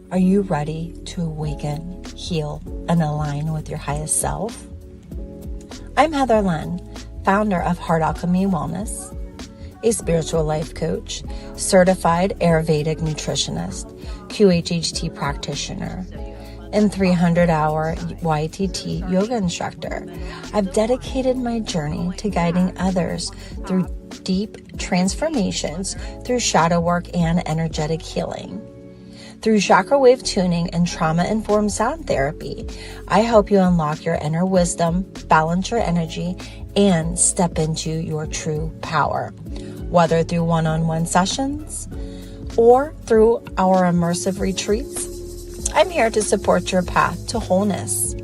Are you ready to awaken, heal, and align with your highest self? I'm Heather Lynn, founder of Heart Alchemy Wellness, a spiritual life coach, certified Ayurvedic nutritionist, QHHT practitioner, and 300-hour YTT yoga instructor. I've dedicated my journey to guiding others through deep transformations through shadow work and energetic healing. Through chakra wave tuning and trauma-informed sound therapy, I help you unlock your inner wisdom, balance your energy, and step into your true power. Whether through one-on-one sessions or through our immersive retreats, I'm here to support your path to wholeness.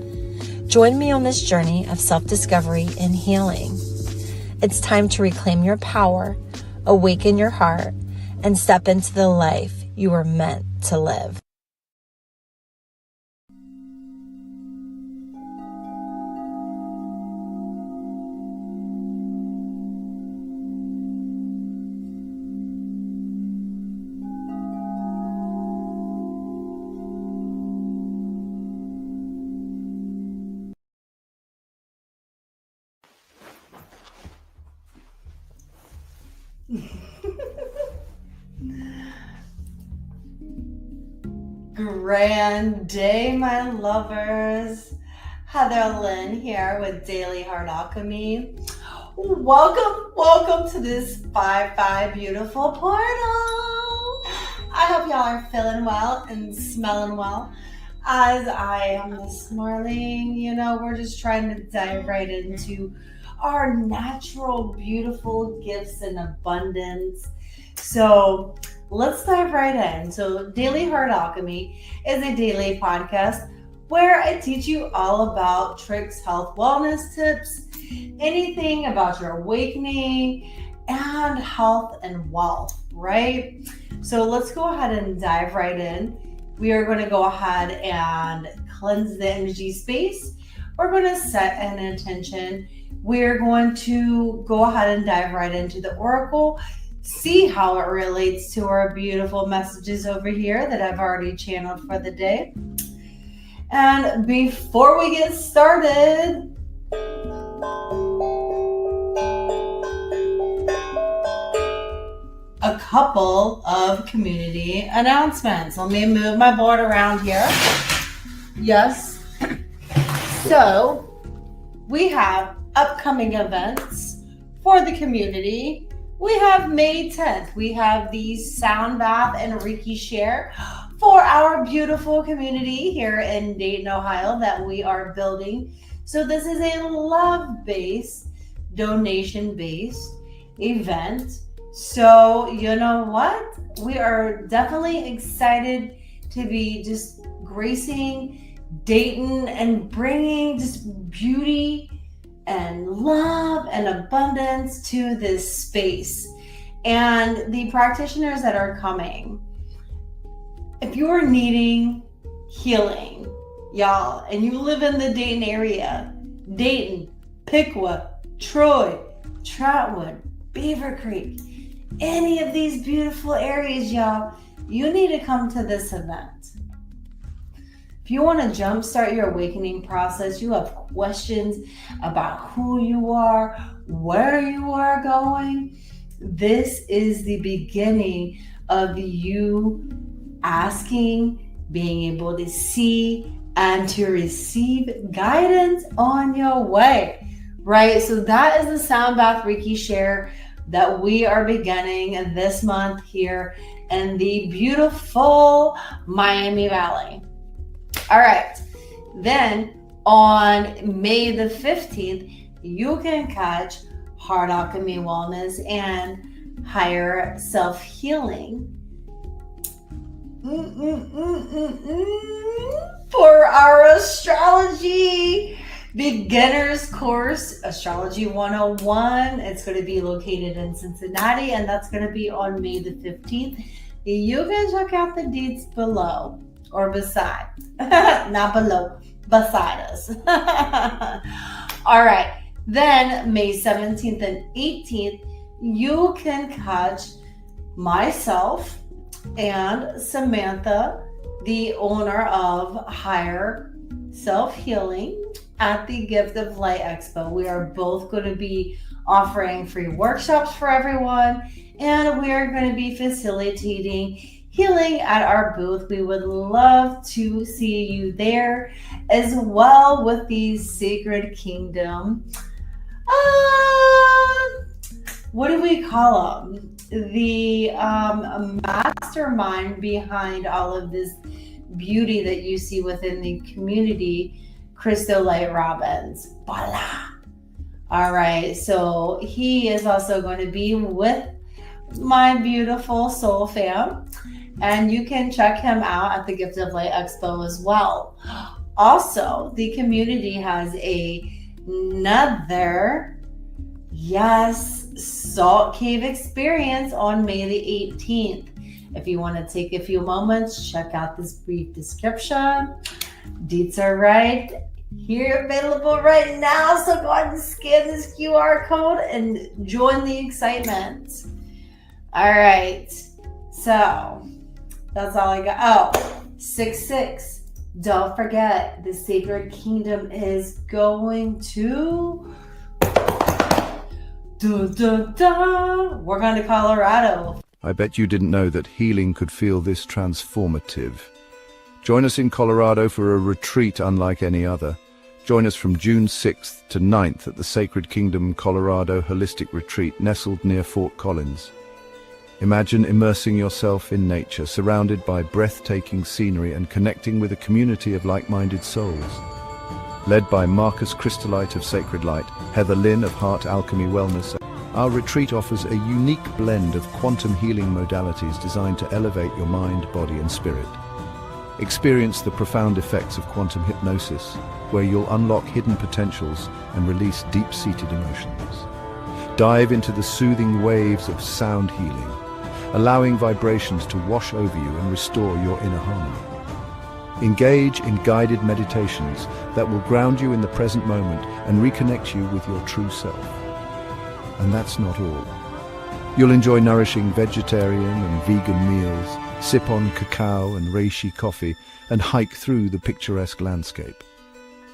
Join me on this journey of self-discovery and healing. It's time to reclaim your power, awaken your heart, and step into the life you were meant to live. Grand day, my lovers. Heather Lynn here with Daily Heart Alchemy. Welcome to this 5-5 beautiful portal. I hope y'all are feeling well and smelling well as I am this morning. We're just trying to dive right into our natural, beautiful gifts and abundance. So let's dive right in. So Daily Heart Alchemy is a daily podcast where I teach you all about tricks, health, wellness tips, anything about your awakening and health and wealth, right? So let's go ahead and dive right in. We are going to go ahead and cleanse the energy space. We're going to set an intention. We're going to go ahead and dive right into the oracle, see how it relates to our beautiful messages over here that I've already channeled for the day. And before we get started, a couple of community announcements. Let me move my board around here. Yes. So we have upcoming events for the community. We have May 10th. We have the Sound Bath and Reiki Share for our beautiful community here in Dayton, Ohio that we are building. So this is a love-based, donation-based event. So you know what? We are definitely excited to be just gracing Dayton and bringing just beauty and love and abundance to this space. And the practitioners that are coming, if you are needing healing, y'all, and you live in the Dayton area, Dayton, Piqua, Troy, Trotwood, Beaver Creek, any of these beautiful areas, y'all, you need to come to this event. If you want to jumpstart your awakening process, you have questions about who you are, where you are going, this is the beginning of you asking, being able to see, and to receive guidance on your way, right? So that is the Sound Bath Reiki Share that we are beginning this month here in the beautiful Miami Valley. All right, then on May the 15th, you can catch Heart Alchemy Wellness and Higher Self-Healing for our astrology beginners course, Astrology 101. It's going to be located in Cincinnati, and that's going to be on May the 15th. You can check out the dates below. Or beside, not below, beside us. All right, then May 17th and 18th, you can catch myself and Samantha the owner of Higher Self Healing at the Gift of Light Expo. We are both going to be offering free workshops for everyone, and we are going to be facilitating healing at our booth. We would love to see you there as well with the Sacred Kingdom. What do we call them? The mastermind behind all of this beauty that you see within the community, Crystal Light Robbins. Voila! All right, so he is also going to be with my beautiful soul fam, and you can check him out at the Gift of Light Expo as well. Also, the community has another, Salt Cave experience on May the 18th. If you want to take a few moments, check out this brief description. Deets are right here, available right now. So go ahead and scan this QR code and join the excitement. All right. So that's all I got. Oh, 6/6. Don't forget, the Sacred Kingdom is going to... We're going to Colorado. I bet you didn't know that healing could feel this transformative. Join us in Colorado for a retreat unlike any other. Join us from June 6th to 9th at the Sacred Kingdom Colorado Holistic Retreat nestled near Fort Collins. Imagine immersing yourself in nature, surrounded by breathtaking scenery and connecting with a community of like-minded souls. Led by Marcus Crystallite of Sacred Light, Heather Lynn of Heart Alchemy Wellness, our retreat offers a unique blend of quantum healing modalities designed to elevate your mind, body, and spirit. Experience the profound effects of quantum hypnosis, where you'll unlock hidden potentials and release deep-seated emotions. Dive into the soothing waves of sound healing, allowing vibrations to wash over you and restore your inner harmony. Engage in guided meditations that will ground you in the present moment and reconnect you with your true self. And that's not all. You'll enjoy nourishing vegetarian and vegan meals, sip on cacao and reishi coffee, and hike through the picturesque landscape.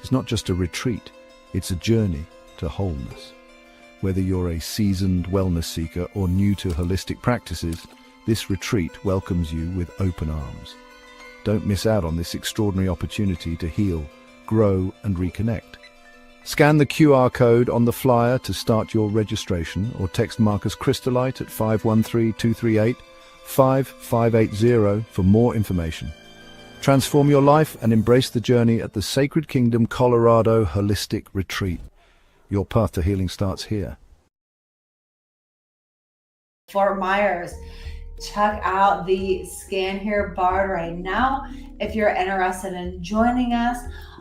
It's not just a retreat, it's a journey to wholeness. Whether you're a seasoned wellness seeker or new to holistic practices, this retreat welcomes you with open arms. Don't miss out on this extraordinary opportunity to heal, grow, and reconnect. Scan the QR code on the flyer to start your registration, or text Marcus Crystallite at 513-238-5580 for more information. Transform your life and embrace the journey at the Sacred Kingdom Colorado Holistic Retreat. Your path to healing starts here. Fort Myers. Check out the Scan Here bar right now if you're interested in joining us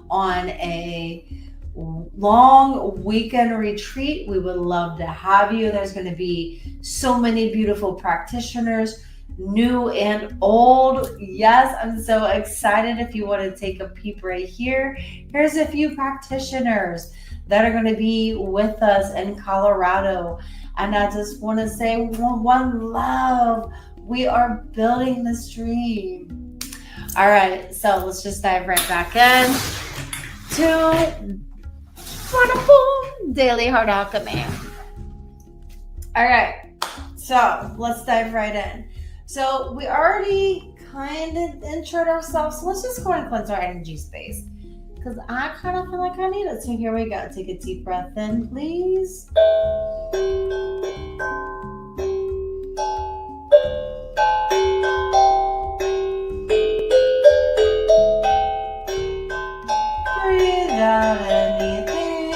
on a long weekend retreat. We would love to have you. There's going to be so many beautiful practitioners, new and old. Yes, I'm so excited. If you want to take a peep right here, here's a few practitioners that are going to be with us in Colorado. And I just want to say one love. We are building this dream. All right, so let's just dive right back in to wonderful Daily Heart Alchemy. All right, so let's dive right in. So we already kind of introed ourselves, so let's just go and cleanse our energy space, because I kind of feel like I need it. So here we go. Take a deep breath in, please. Breathe out anything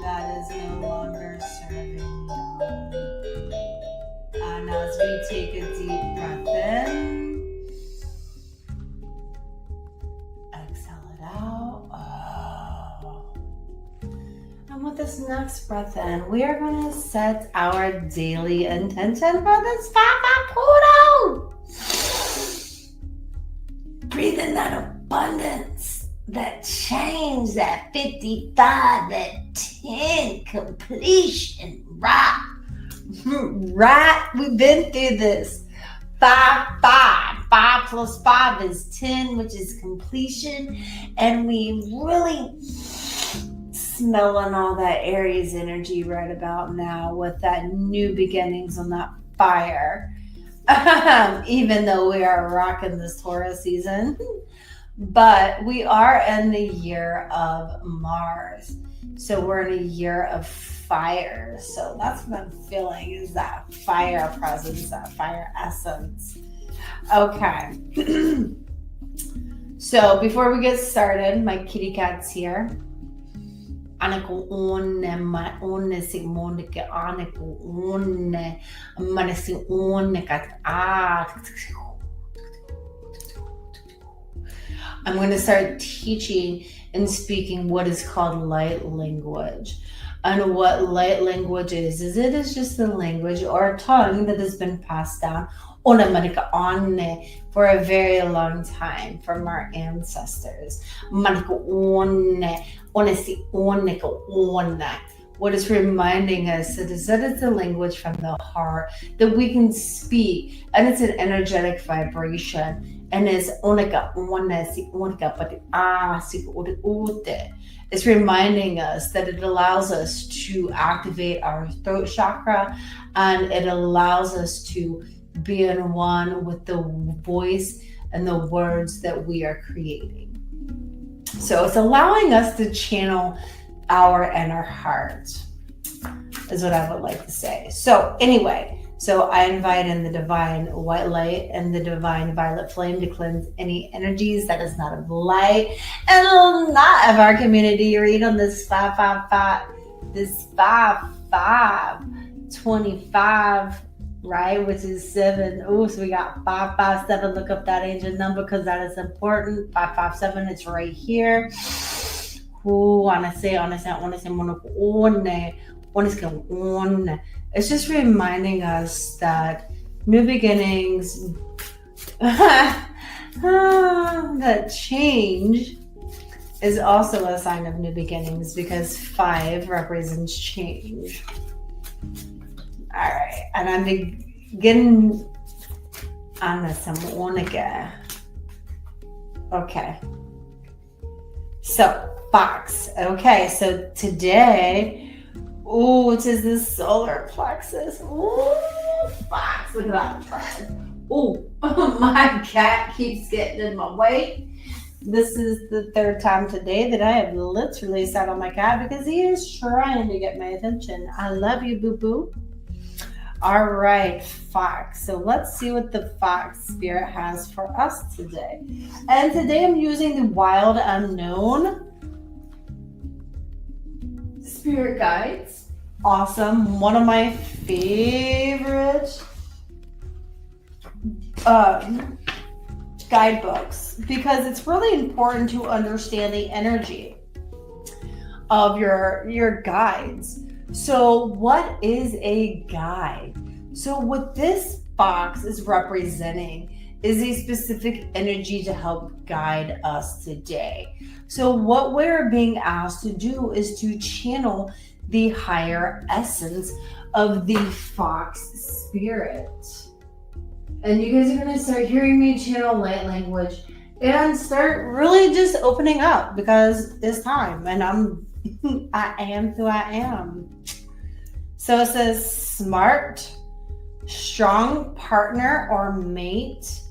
that is no longer serving you. And as we take a deep breath in, exhale it out. And with this next breath in, we are going to set our daily intention for this 5-5 portal. Breathe in that abundance, that change, that 55, that 10 completion. Right. We've been through this. 5. 5 plus 5 is 10, which is completion. And we really smelling all that Aries energy right about now with that new beginnings on that fire. Even though we are rocking this Taurus season. But we are in the year of Mars. So we're in a year of fire. So that's what I'm feeling is that fire presence, that fire essence. Okay. So before we get started, my kitty cat's here. Anako one si Monica Anako one manasi one kat I'm going to start teaching and speaking what is called light language. And what light language is it is just a language or a tongue that has been passed down for a very long time from our ancestors. What is reminding us that it's a language from the heart that we can speak, and it's an energetic vibration. And it's it's reminding us that it allows us to activate our throat chakra, and it allows us to be in one with the voice and the words that we are creating. So it's allowing us to channel our inner heart, is what I would like to say. So anyway, so I invite in the divine white light and the divine violet flame to cleanse any energies that is not of light and not of our community. Read on this 555, this 5525, right? Which is 7. Oh, so we got 557. Look up that ancient number because that is important. 557, it's right here. It's just reminding us that new beginnings, that change is also a sign of new beginnings because 5 represents change. All right, and I'm beginning on the Monica. Okay. So, Fox. Okay, so today, it is the solar plexus. Ooh, Fox. Look at that. Oh, my cat keeps getting in my way. This is the 3rd time today that I have literally sat on my cat because he is trying to get my attention. I love you, boo-boo. All right, Fox. So let's see what the Fox spirit has for us today. And today I'm using the Wild Unknown Spirit Guides. Awesome. One of my favorite guidebooks because it's really important to understand the energy of your guides. So what is a guide? So what this box is representing is a specific energy to help guide us today. So what we're being asked to do is to channel the higher essence of the Fox spirit. And you guys are going to start hearing me channel light language and start really just opening up because it's time and I am who I am. So it says smart, strong partner or mate,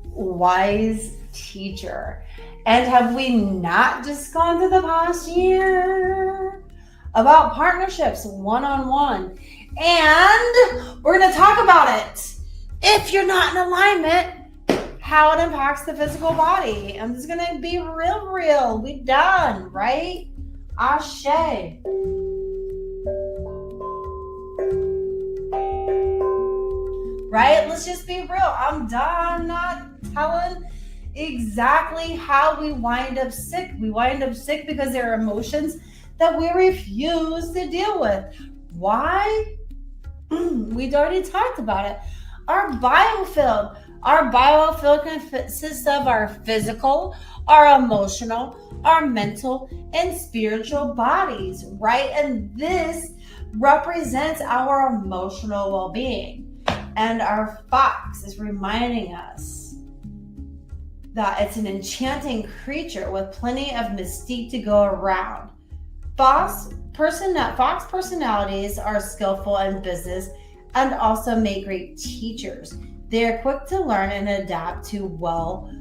wise teacher. And have we not just gone through the past year about partnerships one-on-one? And we're going to talk about it. If you're not in alignment, how it impacts the physical body. I'm just going to be real. We done, right? Ashe. Right? Let's just be real. I'm done not telling exactly how we wind up sick. We wind up sick because there are emotions that we refuse to deal with. Why? We'd already talked about it. Our biofield consists of our physical, our emotional, our mental, and spiritual bodies, right? And this represents our emotional well-being. And our fox is reminding us that it's an enchanting creature with plenty of mystique to go around. Fox personalities are skillful in business and also make great teachers. They are quick to learn and adapt well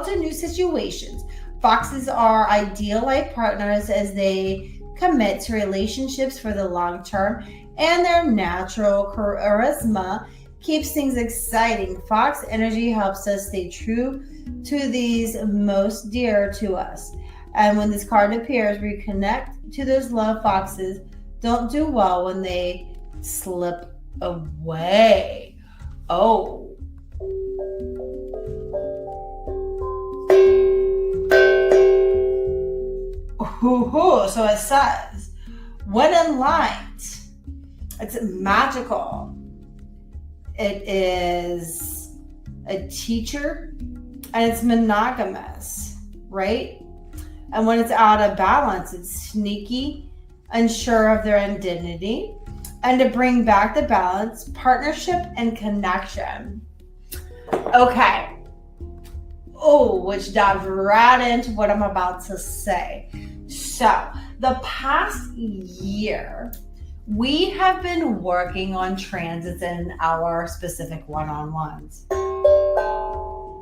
to new situations. Foxes are ideal life partners as they commit to relationships for the long term, and their natural charisma keeps things exciting. Fox energy helps us stay true to these most dear to us. And when this card appears, we connect to those love. Foxes don't do well when they slip away. Oh. So it says, when in light, it's magical. It is a teacher and it's monogamous, right? And when it's out of balance, it's sneaky, unsure of their identity, and to bring back the balance, partnership, and connection. Okay. Oh, which dives right into what I'm about to say. So, the past year, we have been working on transits in our specific one-on-ones.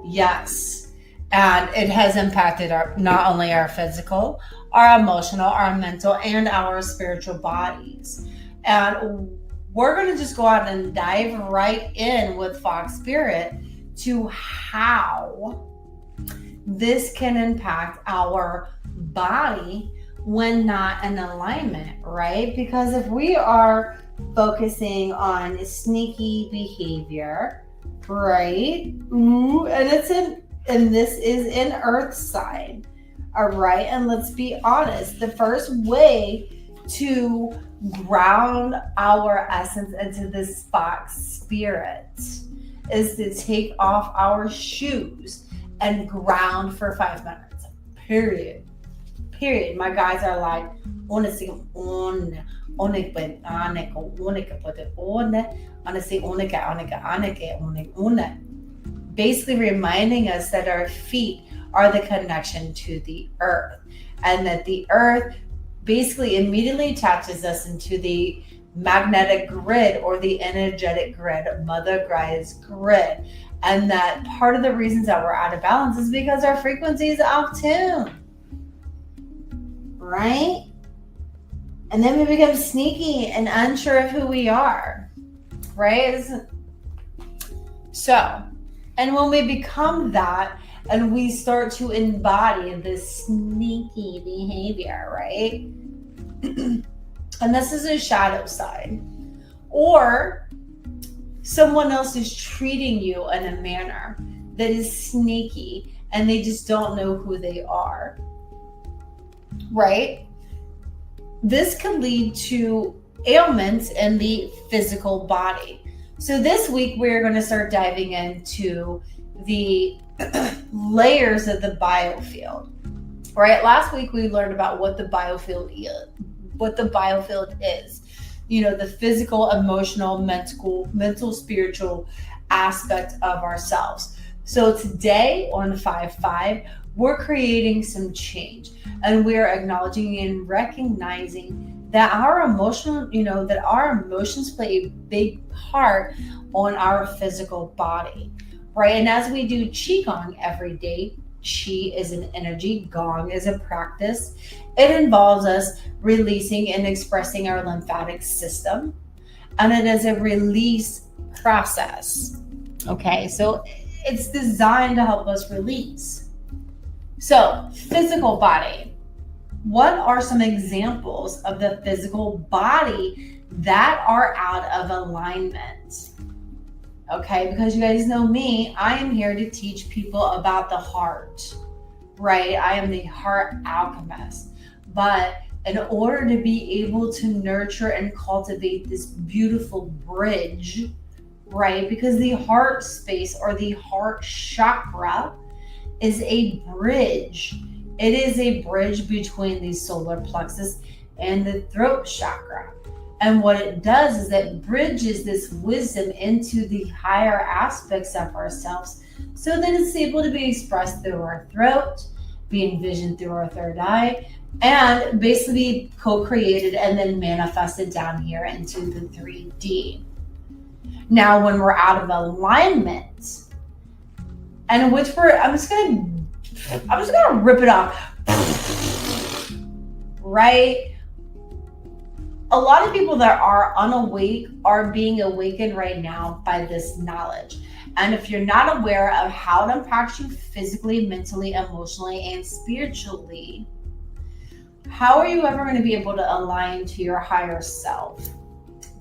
Yes. And it has impacted not only our physical, our emotional, our mental, and our spiritual bodies. And we're going to just go out and dive right in with Fox Spirit to how this can impact our body when not in alignment, right? Because if we are focusing on sneaky behavior, right? And this is in Earth sign, all right? And let's be honest, the first way to ground our essence into this Fox Spirit is to take off our shoes and ground for 5 minutes. Period. My guys are like, basically reminding us that our feet are the connection to the earth, and that the earth basically immediately attaches us into the magnetic grid or the energetic grid, Mother Gaia's grid. And that part of the reasons that we're out of balance is because our frequency is off tune, right? And then we become sneaky and unsure of who we are, right? So, and when we become that and we start to embody this sneaky behavior, right? And this is a shadow side. Or someone else is treating you in a manner that is sneaky and they just don't know who they are, right? This could lead to ailments in the physical body. So this week we're going to start diving into the layers of the biofield, right? Last week we learned about what the biofield is. You know, the physical, emotional, mental, spiritual aspect of ourselves. So today on 5-5, we're creating some change, and we're acknowledging and recognizing that our emotions play a big part on our physical body, right? And as we do Qigong every day, Qi is an energy, Gong is a practice. It involves us releasing and expressing our lymphatic system, and it is a release process. Okay, so it's designed to help us release. So, physical body. What are some examples of the physical body that are out of alignment? Okay, because you guys know me, I am here to teach people about the heart, right? I am the heart alchemist. But in order to be able to nurture and cultivate this beautiful bridge, right? Because the heart space or the heart chakra is a bridge. It is a bridge between the solar plexus and the throat chakra. And what it does is it bridges this wisdom into the higher aspects of ourselves so that it's able to be expressed through our throat, be envisioned through our third eye, and basically co-created and then manifested down here into the 3D. Now, when we're out of alignment, and which I'm just gonna rip it off, right? A lot of people that are unawake are being awakened right now by this knowledge. And if you're not aware of how it impacts you physically, mentally, emotionally, and spiritually, how are you ever going to be able to align to your higher self,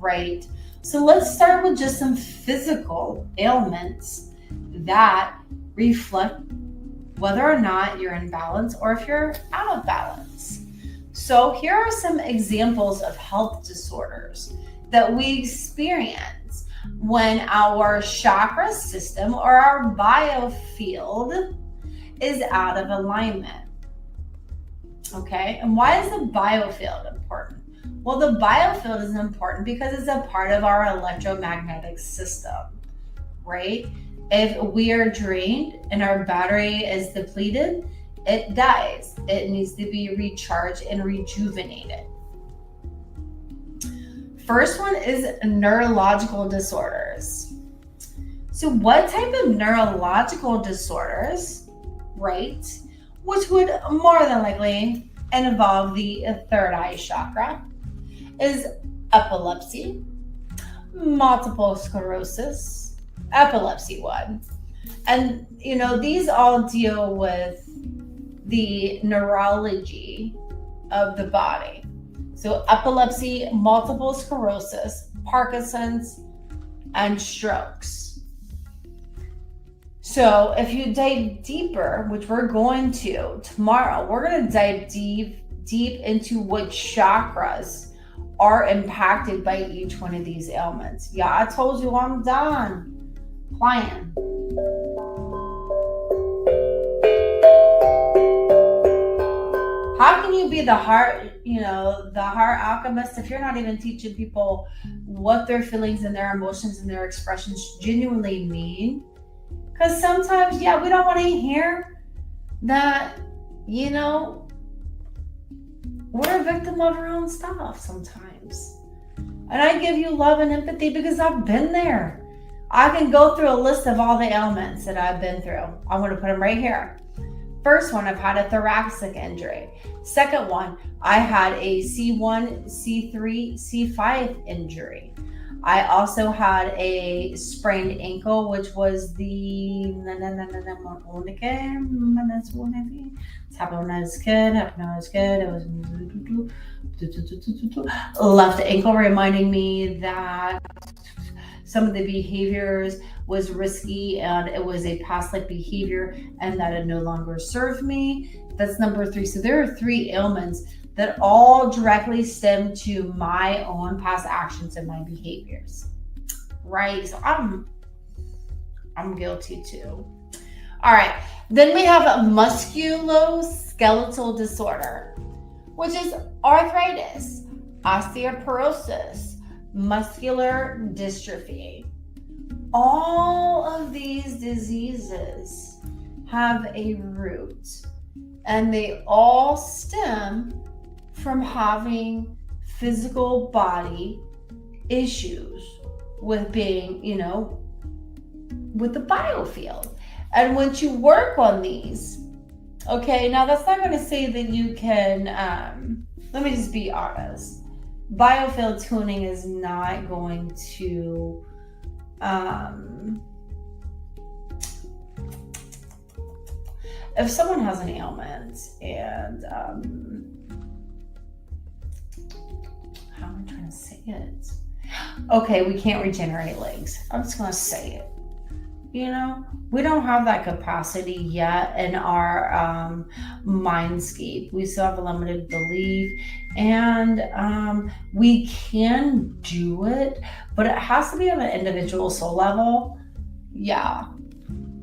right? So let's start with just some physical ailments that reflect whether or not you're in balance or if you're out of balance. So here are some examples of health disorders that we experience when our chakra system or our biofield is out of alignment. Okay, and why is the biofield important? Well, the biofield is important because it's a part of our electromagnetic system, right? If we are drained and our battery is depleted, it dies. It needs to be recharged and rejuvenated. First one is neurological disorders. So what type of neurological disorders, right, which would more than likely involve the third eye chakra, is epilepsy, multiple sclerosis, epilepsy one. And, these all deal with the neurology of the body. So epilepsy, multiple sclerosis, Parkinson's, and strokes. So if you dive deeper, which we're going to tomorrow, we're going to dive deep into what chakras are impacted by each one of these ailments. Yeah, I told you I'm done playing. How can you be the heart alchemist if you're not even teaching people what their feelings and their emotions and their expressions genuinely mean? Because sometimes, we don't want to hear that, we're a victim of our own stuff sometimes. And I give you love and empathy because I've been there. I can go through a list of all the ailments that I've been through. I'm going to put them right here. First one, I've had a thoracic injury. Second one, I had a C1, C3, C5 injury. I also had a sprained ankle, which was the happened when I was a kid. It was left ankle, reminding me that some of the behaviors was risky and it was a past life behavior and that it no longer served me. That's number 3. So there are 3 ailments that all directly stem to my own past actions and my behaviors, right? So I'm guilty too. All right, then we have a musculoskeletal disorder, which is arthritis, osteoporosis, muscular dystrophy. All of these diseases have a root, and they all stem from having physical body issues with being, with the biofield. And once you work on these, okay, now that's not going to say that you can, let me just be honest. Biofield tuning is not going to, if someone has an ailment and, how am I trying to say it? Okay, we can't regenerate legs. I'm just going to say it. We don't have that capacity yet in our mindscape. We still have a limited belief, and we can do it, but it has to be on an individual soul level. Yeah.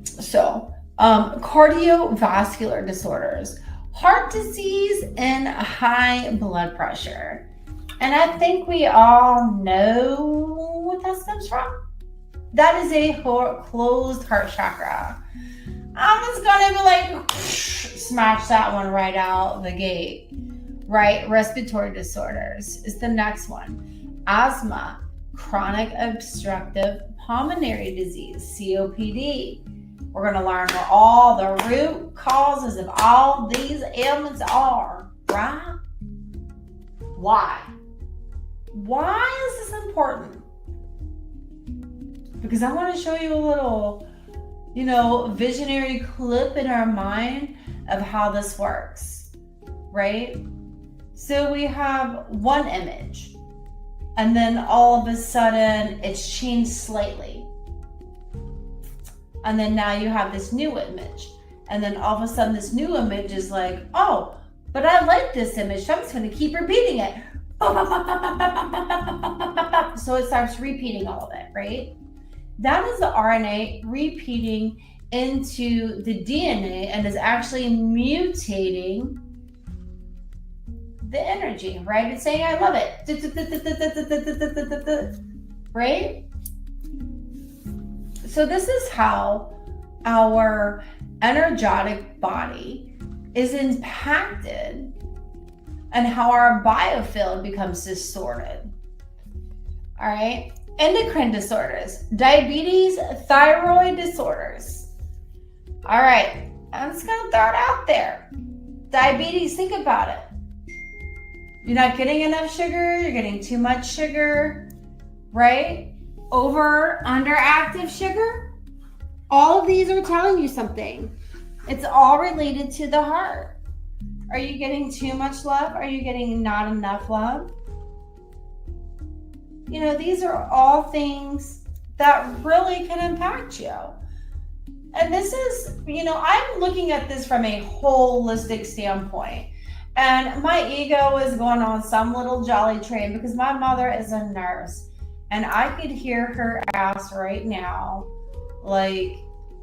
So, cardiovascular disorders, heart disease, and high blood pressure. And I think we all know what that stems from. That is a closed heart chakra. I'm just gonna be like, smash that one right out the gate. Right? Respiratory disorders is the next one. Asthma, chronic obstructive pulmonary disease, COPD. We're going to learn what all the root causes of all these ailments are, right? Why? Why is this important? Because I want to show you a little, visionary clip in our mind of how this works, right? So we have one image, and then all of a sudden it's changed slightly. And then now you have this new image. And then all of a sudden this new image is like, oh, but I like this image, so I'm just going to keep repeating it. So it starts repeating all of it, right? That is the RNA repeating into the DNA and is actually mutating the energy, right? It's saying, I love it. Right? So this is how our energetic body is impacted and how our biofield becomes distorted. All right? Endocrine disorders, diabetes, thyroid disorders. All right, I'm just gonna throw it out there. Diabetes, think about it. You're not getting enough sugar, you're getting too much sugar, right? Underactive sugar. All of these are telling you something. It's all related to the heart. Are you getting too much love? Are you getting not enough love? These are all things that really can impact you. And this is, I'm looking at this from a holistic standpoint. And my ego is going on some little jolly train because my mother is a nurse. And I could hear her ass right now, like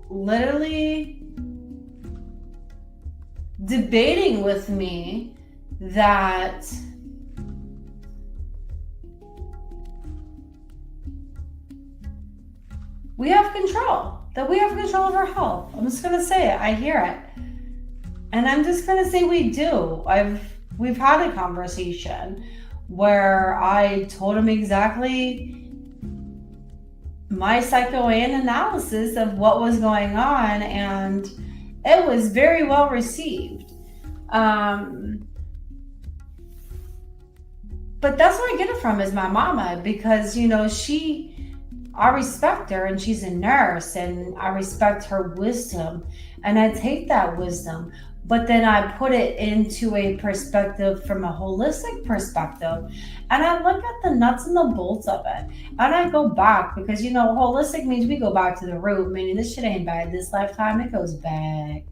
literally debating with me that we have control of our health. I'm just going to say it. I hear it. And I'm just going to say we do. We've had a conversation where I told him exactly my psychoanalysis of what was going on, and it was very well received. But that's where I get it from is my mama, because I respect her and she's a nurse and I respect her wisdom and I take that wisdom, but then I put it into a perspective from a holistic perspective and I look at the nuts and the bolts of it and I go back because, holistic means we go back to the root, meaning this shit ain't bad this lifetime, it goes back,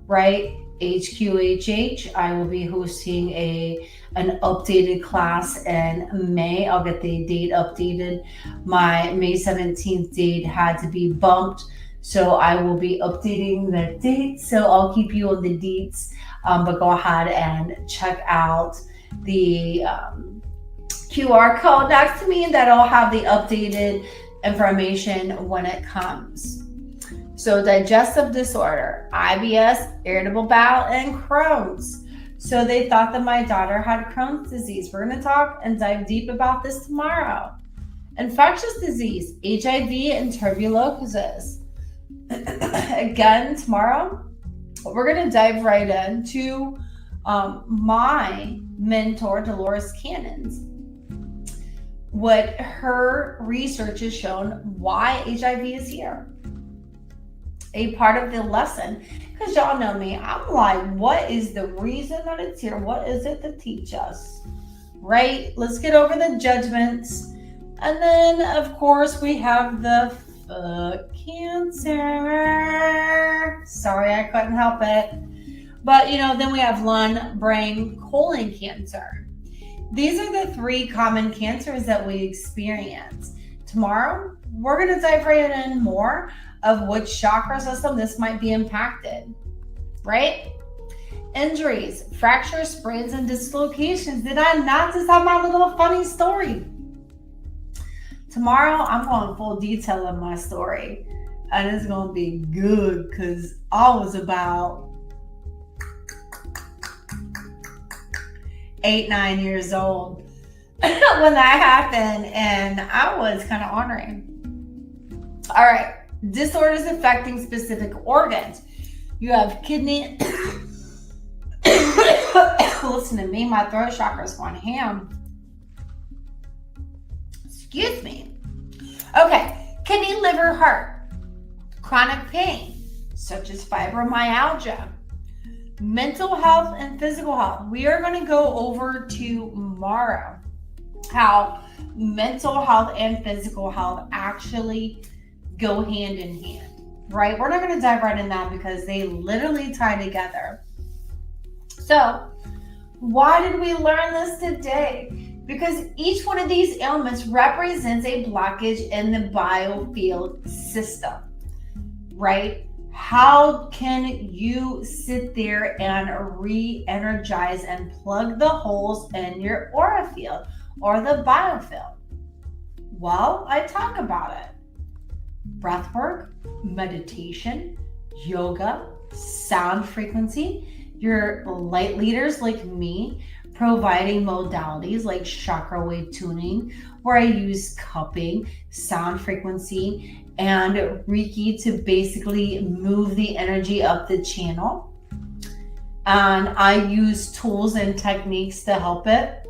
right? HQHH, I will be hosting an updated class in May. I'll get the date updated. My May 17th date had to be bumped, so I will be updating the date. So I'll keep you on the deets, but go ahead and check out the QR code next to me, and that'll have the updated information when it comes. So digestive disorder, IBS, irritable bowel, and Crohn's. So they thought that my daughter had Crohn's disease. We're going to talk and dive deep about this tomorrow. Infectious disease, HIV, and tuberculosis. Again, tomorrow, we're going to dive right into my mentor, Dolores Cannon's. What her research has shown why HIV is here. A part of the lesson, because y'all know me, I'm like, what is the reason that it's here? What is it to teach us? Right? Let's get over the judgments. And then, of course, we have the cancer. Sorry, I couldn't help it. But, then we have lung, brain, colon cancer. These are the 3 common cancers that we experience. Tomorrow, we're going to dive right in more of which chakra system this might be impacted, right? injuries, fractures, sprains, and dislocations. Did I not just have my little funny story? Tomorrow, I'm going full detail in my story. And it's going to be good because I was about 8, 9 years old when that happened. And I was kind of honoring. All right. Disorders affecting specific organs. You have kidney. Listen to me, my throat chakra is going ham. Excuse me. Okay, kidney, liver, heart. Chronic pain, such as fibromyalgia. Mental health and physical health. We are going to go over tomorrow how mental health and physical health actually go hand in hand, right? We're not going to dive right in that because they literally tie together. So, why did we learn this today? Because each one of these ailments represents a blockage in the biofield system, right? How can you sit there and re-energize and plug the holes in your aura field or the biofield? Well, I talk about it. Breath work, meditation, yoga, sound frequency, your light leaders like me, providing modalities like chakra wave tuning, where I use cupping, sound frequency, and Reiki to basically move the energy up the channel. And I use tools and techniques to help it.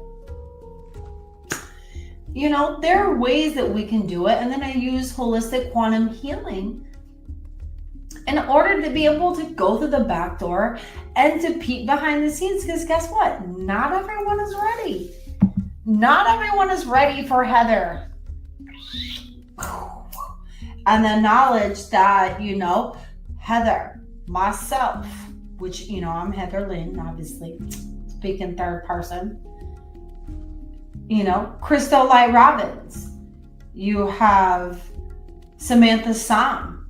You know, there are ways that we can do it. And then I use holistic quantum healing in order to be able to go through the back door and to peek behind the scenes. Because guess what? Not everyone is ready. Not everyone is ready for Heather. And the knowledge that, you know, Heather, myself, which, you know, I'm Heather Lynn, obviously, speaking third person. You know, Crystal Light Robbins. You have Samantha Sam.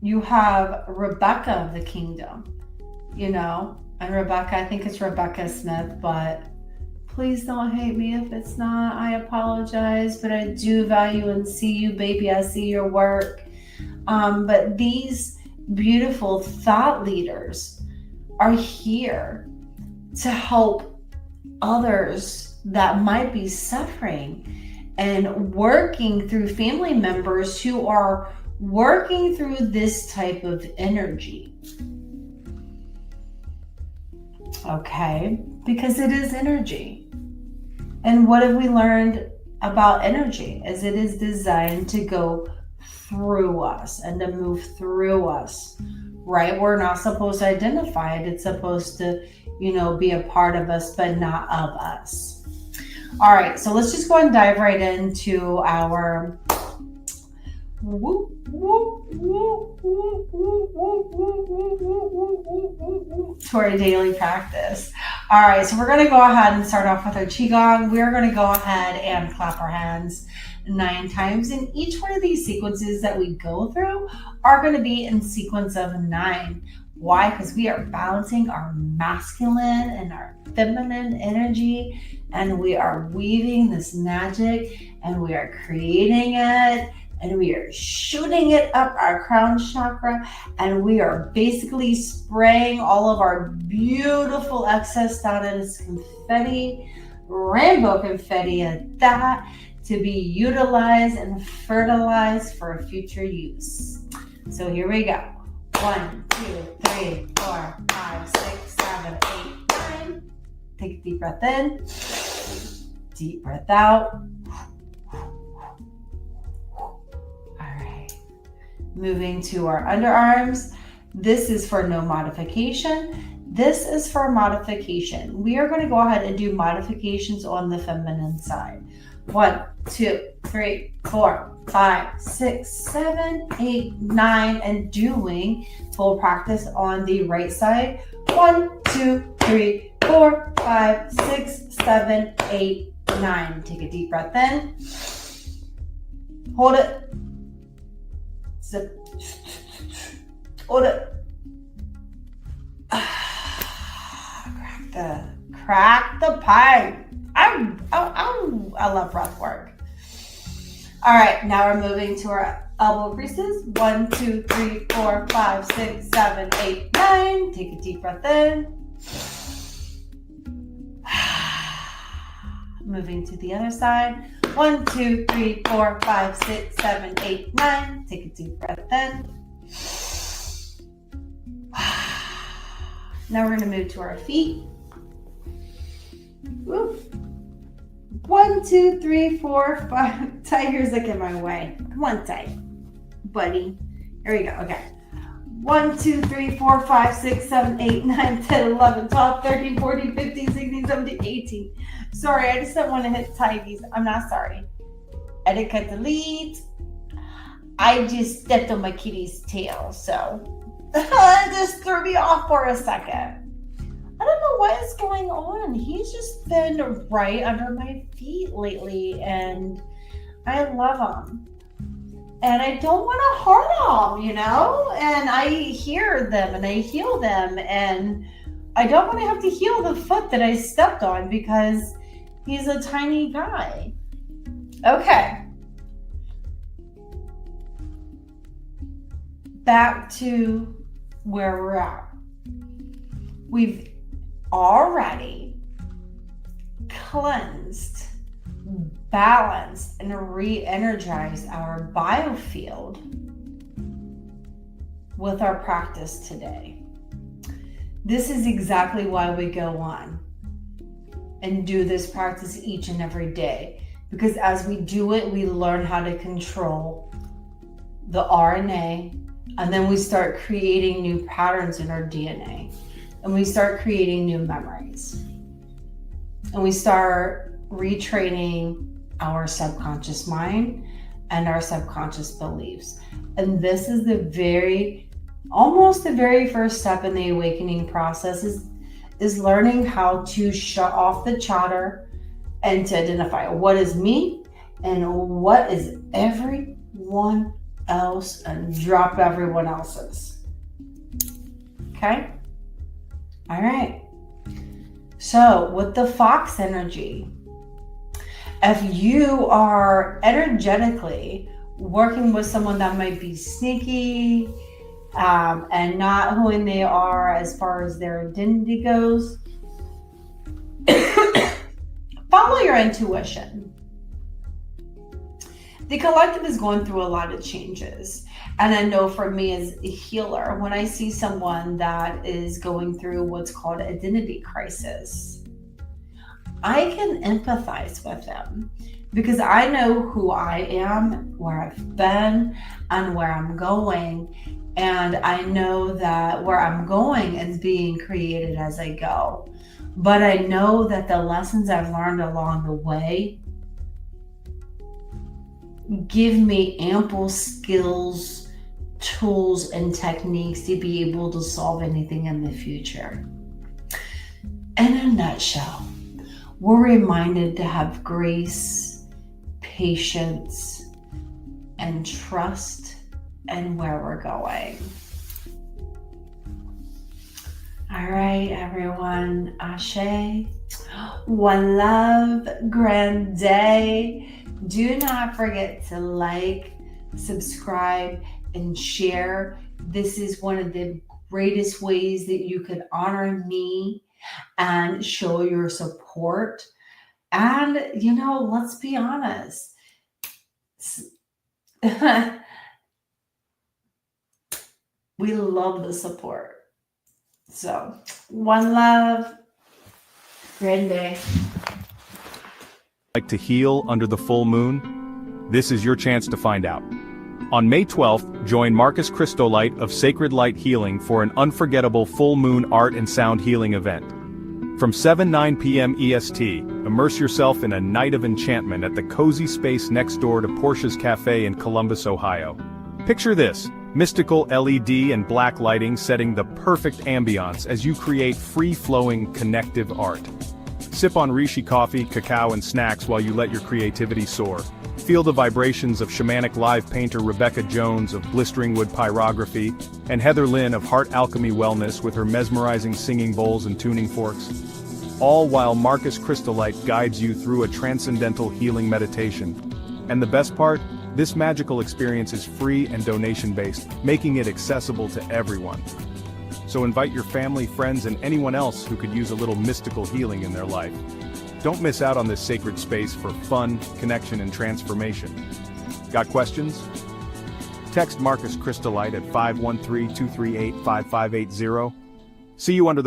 You have Rebecca of the Kingdom, you know, and Rebecca, I think it's Rebecca Smith, but please don't hate me if it's not. I apologize, but I do value and see you, baby. I see your work. But these beautiful thought leaders are here to help others that might be suffering and working through family members who are working through this type of energy. Okay, because it is energy. And what have we learned about energy? Is it is designed to go through us and to move through us, right? We're not supposed to identify it. It's supposed to, you know, be a part of us, but not of us. All right, so let's just go and dive right into our to our daily practice. All right, so we're going to go ahead and start off with our Qigong. We're going to go ahead and clap our hands 9 times. And each one of these sequences that we go through are going to be in sequence of 9. Why? Because we are balancing our masculine and our feminine energy, and we are weaving this magic, and we are creating it, and we are shooting it up our crown chakra, and we are basically spraying all of our beautiful excess down as confetti, rainbow confetti at that, to be utilized and fertilized for future use. So here we go. 1, 2, 3, 4, 5, 6, 7, 8, 9. Take a deep breath in, deep breath out. Moving to our underarms. This is for no modification. This is for modification. We are going to go ahead and do modifications on the feminine side. 1, 2, 3, 4, 5, 6, 7, 8, 9, and doing full practice on the right side. 1, 2, 3, 4, 5, 6, 7, 8, 9. Take a deep breath in. Hold it. Hold it. Crack the pipe. I love breath work. All right, now we're moving to our elbow creases. 1, 2, 3, 4, 5, 6, 7, 8, 9. Take a deep breath in. Moving to the other side. 1, 2, 3, 4, 5, 6, 7, 8, 9. Take a deep breath in. Now we're going to move to our feet. Woo. 1, 2, 3, 4, 5. Tiger's looking my way. Come on, Tiger, buddy. Here we go. Okay. 1, 2, 3, 4, 5, 6, 7, 8, 9, 10, 11, 12, 13, 14, 15, 16, 17, 18. Sorry, I just don't want to hit Tigers. I'm not sorry. Edit, cut, delete. I just stepped on my kitty's tail, so it just threw me off for a second. I don't know what is going on. He's just been right under my feet lately, and I love him. And I don't want to hurt them, and I hear them and I heal them, and I don't want to have to heal the foot that I stepped on because he's a tiny guy. Okay. Back to where we're at. We've already cleansed, balanced, and re-energized our biofield with our practice today. This is exactly why we go on and do this practice each and every day, because as we do it, we learn how to control the RNA, and then we start creating new patterns in our DNA, and we start creating new memories, and we start retraining our subconscious mind and our subconscious beliefs. And this is almost the very first step in the awakening process is learning how to shut off the chatter and to identify what is me and what is everyone else, and drop everyone else's. Okay? All right. So with the fox energy, if you are energetically working with someone that might be sneaky and not who they are as far as their identity goes, follow your intuition. The collective is going through a lot of changes. And I know for me as a healer, when I see someone that is going through what's called identity crisis, I can empathize with them because I know who I am, where I've been, and where I'm going. And I know that where I'm going is being created as I go. But I know that the lessons I've learned along the way give me ample skills, tools, and techniques to be able to solve anything in the future. In a nutshell, we're reminded to have grace, patience, and trust in where we're going. All right, everyone. Ashe. One love. Grand day. Do not forget to like, subscribe, and share. This is one of the greatest ways that you could honor me and show your support. And, let's be honest. We love the support. So, one love. Grand day. Like to heal under the full moon? This is your chance to find out. On May 12th, join Marcus Christolite of Sacred Light Healing for an unforgettable full moon art and sound healing event. From 7-9 p.m. EST, immerse yourself in a night of enchantment at the cozy space next door to Portia's Cafe in Columbus, Ohio. Picture this: mystical LED and black lighting setting the perfect ambiance as you create free-flowing, connective art. Sip on Rishi coffee, cacao, and snacks while you let your creativity soar. Feel the vibrations of shamanic live painter Rebecca Jones of Blistering Wood Pyrography, and Heather Lynn of Heart Alchemy Wellness with her mesmerizing singing bowls and tuning forks. all while Marcus Crystallite guides you through a transcendental healing meditation. And the best part? This magical experience is free and donation-based, making it accessible to everyone. So invite your family, friends, and anyone else who could use a little mystical healing in their life. Don't miss out on this sacred space for fun, connection, and transformation. Got questions? Text Marcus Crystallite at 513-238-5580. See you under the